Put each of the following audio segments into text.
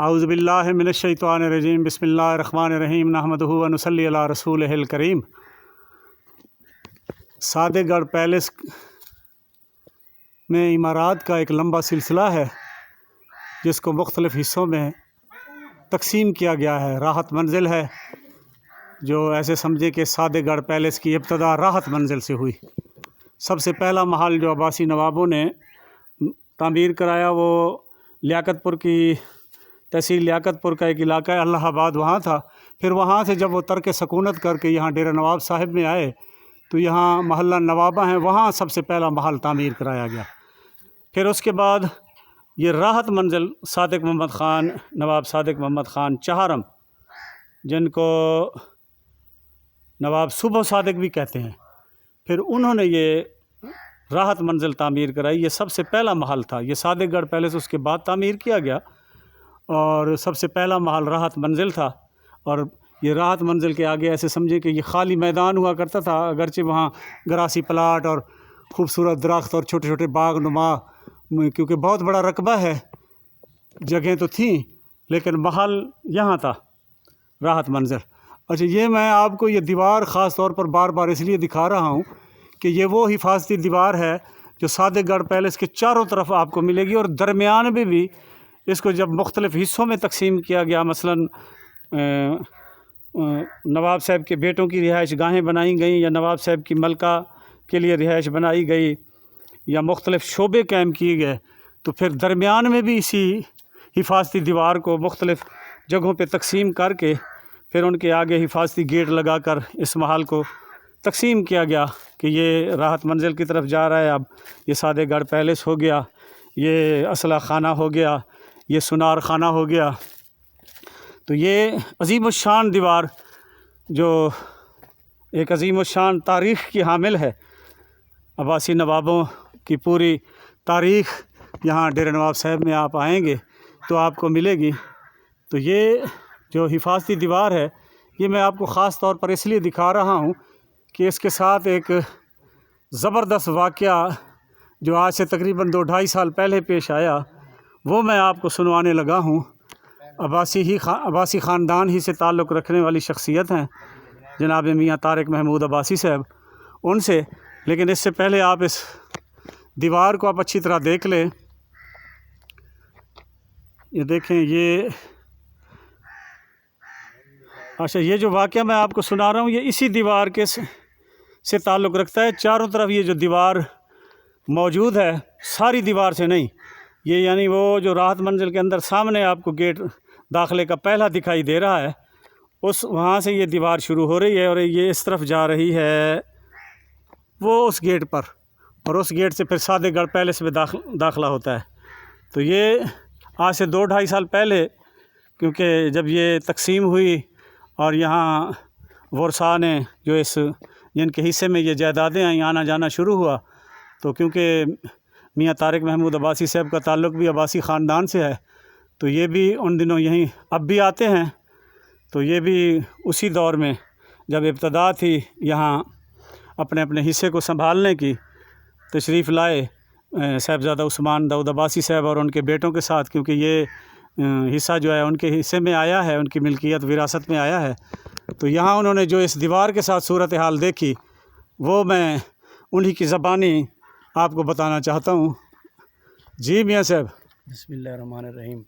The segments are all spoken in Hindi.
औज़ुबिल्लाहि मिनश्शैतानिर्रजीम बिस्मिल्लाहिर्रहमानिर्रहीम नहमदुहु व नुसल्ली अला रसूलिहिल करीम। सादेगढ़ पैलेस में इमारात का एक लंबा सिलसिला है जिसको मुख्तलिफ़ हिस्सों में तकसीम किया गया है। राहत मंजिल है जो ऐसे समझे कि सादेगढ़ पैलेस की इब्तदा राहत मंजिल से हुई। सबसे पहला महल जो अब्बासी नवाबों ने तामीर कराया वो लियाकतपुर की तहसील लियाकतपुर का एक इलाका है अल्लाहाबाद, वहाँ था। फिर वहाँ से जब वो तर्क सकूनत करके यहाँ डेरा नवाब साहिब में आए तो यहाँ महल्ला नवाबा हैं, वहाँ सबसे पहला महल तामीर कराया गया। फिर उसके बाद ये राहत मंजिल सादिक मोहम्मद ख़ान, नवाब सादिक मोहम्मद ख़ान चहारम, जिनको नवाब सुबह सादिक भी कहते हैं, फिर उन्होंने ये राहत मंजिल तामीर कराई। ये सबसे पहला महल था। ये सादेगढ़ पैलेस उसके बाद तामीर किया गया और सबसे पहला महल राहत मंजिल था। और ये राहत मंजिल के आगे ऐसे समझे कि ये खाली मैदान हुआ करता था, अगरचे वहाँ गरासी प्लाट और ख़ूबसूरत दरख्त और छोटे छोटे बाग नुमा, क्योंकि बहुत बड़ा रकबा है, जगह तो थी, लेकिन महल यहाँ था, राहत मंजिल। अच्छा, ये मैं आपको ये दीवार ख़ास तौर पर बार बार इसलिए दिखा रहा हूँ कि ये वो हिफाजती दीवार है जो सादेगढ़ पैलेस के चारों तरफ आपको मिलेगी। और दरमियान में भी इसको जब मुख्तलिफ़ हिस्सों में तकसीम किया गया, मसलन नवाब साहब के बेटों की रिहाइश गाहें बनाई गई, या नवाब साहब की मलका के लिए रिहाइश बनाई गई, या मुख्तलिफ़ शोबे कायम किए गए, तो फिर दरमियान में भी इसी हिफाजती दीवार को मुख्तलिफ़ जगहों पे तकसीम करके फिर उनके आगे हिफाजती गेट लगाकर इस महल को तकसीम किया गया कि ये राहत मंजिल की तरफ जा रहा है। अब ये सादेगढ़ पैलेस हो गया, ये असला खाना हो गया, ये सुनार खाना हो गया। तो ये अज़ीमुश्शान दीवार जो एक अज़ीमुश्शान तारीख़ की हामिल है, अब्बासी नवाबों की पूरी तारीख़ यहाँ डेरा नवाब साहब में आप आएंगे तो आपको मिलेगी। तो ये जो हिफाजती दीवार है ये मैं आपको ख़ास तौर पर इसलिए दिखा रहा हूँ कि इसके साथ एक ज़बरदस्त वाक़या जो आज से तकरीबन 2-2.5 साल पहले पेश आया वो मैं आपको सुनवाने लगा हूँ। अब्बासी ख़ानदान ही से ताल्लुक़ रखने वाली शख्सियत हैं जनाब मियाँ तारिक महमूद अब्बासी साहब, उनसे। लेकिन इससे पहले आप इस दीवार को आप अच्छी तरह देख लें। ये देखें, ये अच्छा, ये जो वाक़या मैं आपको सुना रहा हूँ ये इसी दीवार के से ताल्लुक़ रखता है। चारों तरफ ये जो दीवार मौजूद है, सारी दीवार से नहीं, ये यानी वो जो राहत मंजिल के अंदर सामने आपको गेट दाखिले का पहला दिखाई दे रहा है, उस वहाँ से ये दीवार शुरू हो रही है और ये इस तरफ जा रही है वो उस गेट पर, और उस गेट से फिर सादेगढ़ पैलेस में दाखिला होता है। तो ये आज से 2-2.5 साल पहले, क्योंकि जब ये तकसीम हुई और यहाँ वर्षा ने जो इस जिनके हिस्से में ये जायदादें आई आना जाना शुरू हुआ, तो क्योंकि मियाँ तारिक महमूद अब्बासी साहब का ताल्लुक़ भी अब्बासी ख़ानदान से है, तो ये भी उन दिनों यहीं अब भी आते हैं। तो ये भी उसी दौर में जब इब्तदा थी यहाँ अपने अपने हिस्से को संभालने की, तशरीफ़ लाए साहिबज़ादा उस्मान दाऊद अब्बासी साहब और उनके बेटों के साथ, क्योंकि ये हिस्सा जो है उनके हिस्से में आया है, उनकी मिल्कियत विरासत में आया है। तो यहाँ उन्होंने जो इस दीवार के साथ सूरत हाल देखी वो मैं उन्हीं की ज़बानी आपको बताना चाहता हूँ। जी मियाँ साहब। बिस्मिल्लाहिर्रहमानिर्रहीम।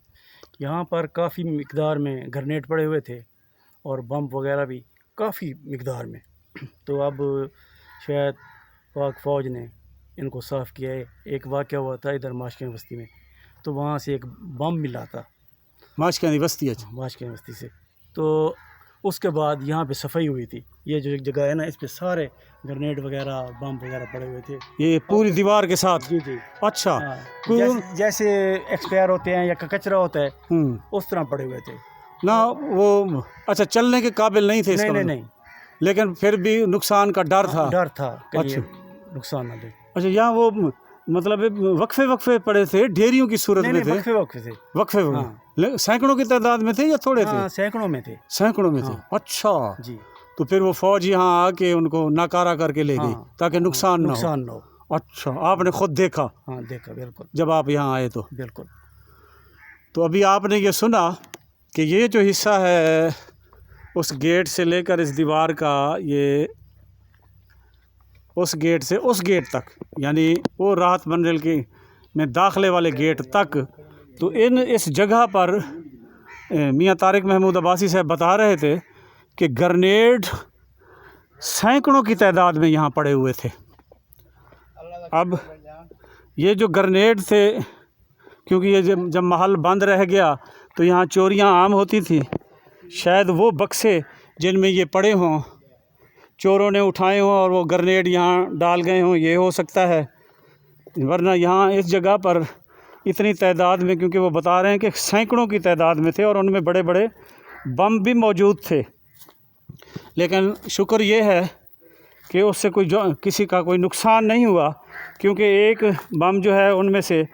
यहाँ पर काफ़ी मिक़दार में ग्रेनेड पड़े हुए थे और बम वगैरह भी काफ़ी मिक़दार में। तो अब शायद पाक फ़ौज ने इनको साफ़ किया है। एक वाक़या हुआ था इधर माशकियाँ बस्ती में, तो वहाँ से एक बम मिला था माशकियाँ बस्ती। अच्छा, माशकियाँ बस्ती से। तो उसके बाद यहाँ पे सफाई हुई थी। ये जो एक जगह है ना, इस पे सारे ग्रेनेड वगैरह बम वगैरह पड़े हुए थे, ये पूरी दीवार के साथ। जी जी। अच्छा, जैसे एक्सपायर होते हैं या कचरा होता है उस तरह पड़े हुए थे ना वो। अच्छा, चलने के काबिल नहीं थे? नहीं, लेकिन फिर भी नुकसान का डर था। अच्छा, नुकसान ना दे। अच्छा, यहाँ वो मतलब वक्फे पड़े थे, ढेरियों की सूरत में थे? वक्फे सैकड़ों की तादाद में थे या थोड़े थे? सैकड़ों में थे। सैकड़ों में थे। अच्छा जी। तो फिर वो फौज यहाँ आके उनको नाकारा करके ले गई ताकि नुकसान ना हो। अच्छा, आपने खुद देखा? हाँ, देखा, बिल्कुल, जब आप यहाँ आए तो? बिल्कुल। तो अभी आपने ये सुना कि ये जो हिस्सा है उस गेट से लेकर इस दीवार का, ये उस गेट से उस गेट तक, यानी वो राहत मंजिल की में दाखिले वाले गेट तक, तो इस जगह पर मियाँ तारिक महमूद अब्बासी साहब बता रहे थे कि ग्रेनेड सैकड़ों की तादाद में यहाँ पड़े हुए थे। अब ये जो ग्रेनेड थे, क्योंकि ये जब महल बंद रह गया तो यहाँ चोरियाँ आम होती थी, शायद वो बक्से जिनमें ये पड़े हों चोरों ने उठाए हों और वो ग्रेनेड यहाँ डाल गए हों, ये हो सकता है। वरना यहाँ इस जगह पर इतनी तादाद में, क्योंकि वो बता रहे हैं कि सैकड़ों की तादाद में थे और उनमें बड़े बड़े बम भी मौजूद थे। लेकिन शुक्र ये है कि उससे किसी का कोई नुकसान नहीं हुआ, क्योंकि एक बम जो है उनमें से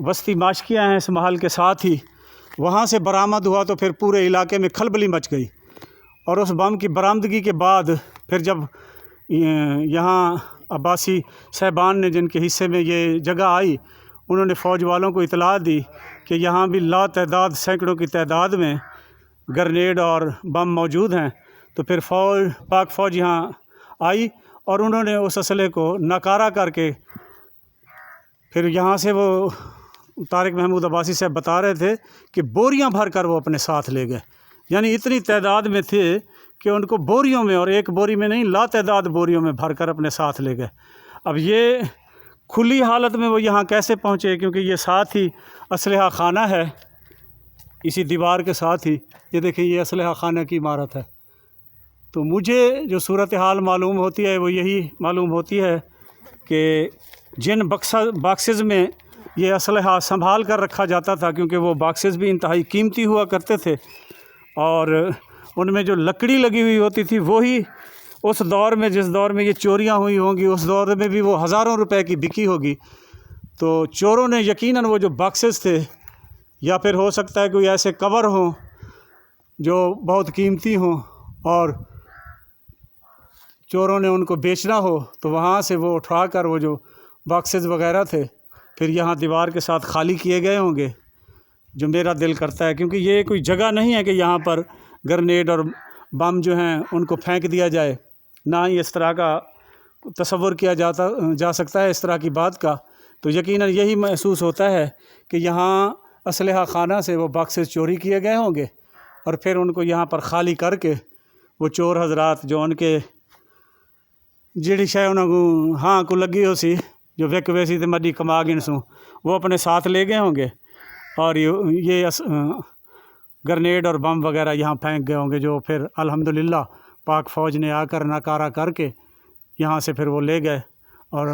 वस्ती माशकियाँ हैं इस महल के साथ ही, वहाँ से बरामद हुआ तो फिर पूरे इलाके में खलबली मच गई। और उस बम की बरामदगी के बाद फिर जब यहाँ अब्बासी साहबान ने, जिनके हिस्से में ये जगह आई, उन्होंने फ़ौज वालों को इतला दी कि यहाँ भी लातादाद सैकड़ों की तादाद में ग्रेनेड और बम मौजूद हैं, तो फिर पाक फ़ौज यहाँ आई और उन्होंने उस असले को नकारा करके फिर यहाँ से, वो तारिक महमूद अब्बासी साहब बता रहे थे कि बोरियां भर कर वो अपने साथ ले गए। यानी इतनी तादाद में थे कि उनको बोरियों में, और एक बोरी में नहीं लातादाद बोरियों में भर कर अपने साथ ले गए। अब ये खुली हालत में वो यहाँ कैसे पहुँचे, क्योंकि ये साथ ही असलहा खाना है, इसी दीवार के साथ ही ये देखिए ये असलहा खाना की इमारत है। तो मुझे जो सूरत हाल मालूम होती है वो यही मालूम होती है कि जिन बॉक्सेस में ये असलहा संभाल कर रखा जाता था, क्योंकि वो बॉक्सेस भी इंतहाई कीमती हुआ करते थे और उनमें जो लकड़ी लगी हुई होती थी वही उस दौर में, जिस दौर में ये चोरियां हुई होंगी, उस दौर में भी वो हज़ारों रुपए की बिकी होगी। तो चोरों ने यकीनन वो जो बॉक्सेस थे, या फिर हो सकता है कोई ऐसे कवर हों जो बहुत कीमती हों और चोरों ने उनको बेचना हो, तो वहाँ से वो उठा कर वो जो बॉक्सेस वगैरह थे फिर यहाँ दीवार के साथ खाली किए गए होंगे, जो मेरा दिल करता है। क्योंकि ये कोई जगह नहीं है कि यहाँ पर ग्रेनेड और बम जो हैं उनको फेंक दिया जाए, ना ही इस तरह का तसव्वुर किया जा सकता है इस तरह की बात का। तो यकीनन यही महसूस होता है कि यहाँ असलहा खाना से वो बॉक्सेस चोरी किए गए होंगे और फिर उनको यहाँ पर खाली करके वो चोर हजरात जो उनके जिहड़ी शय उन्होंने हाँ को लगी हो सी, जो विक वैसी तो मडी कमा गिनसूँ, वो अपने साथ ले गए होंगे और ये ग्रेनेड और बम वगैरह यहाँ फेंक गए होंगे, जो फिर अल्हम्दुलिल्लाह पाक फ़ौज ने आकर नकारा करके यहाँ से फिर वो ले गए। और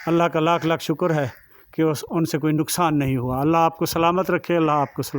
अल्लाह का लाख लाख शुक्र है कि उनसे कोई नुकसान नहीं हुआ। अल्लाह आपको सलामत रखे, अल्लाह आपको सलामत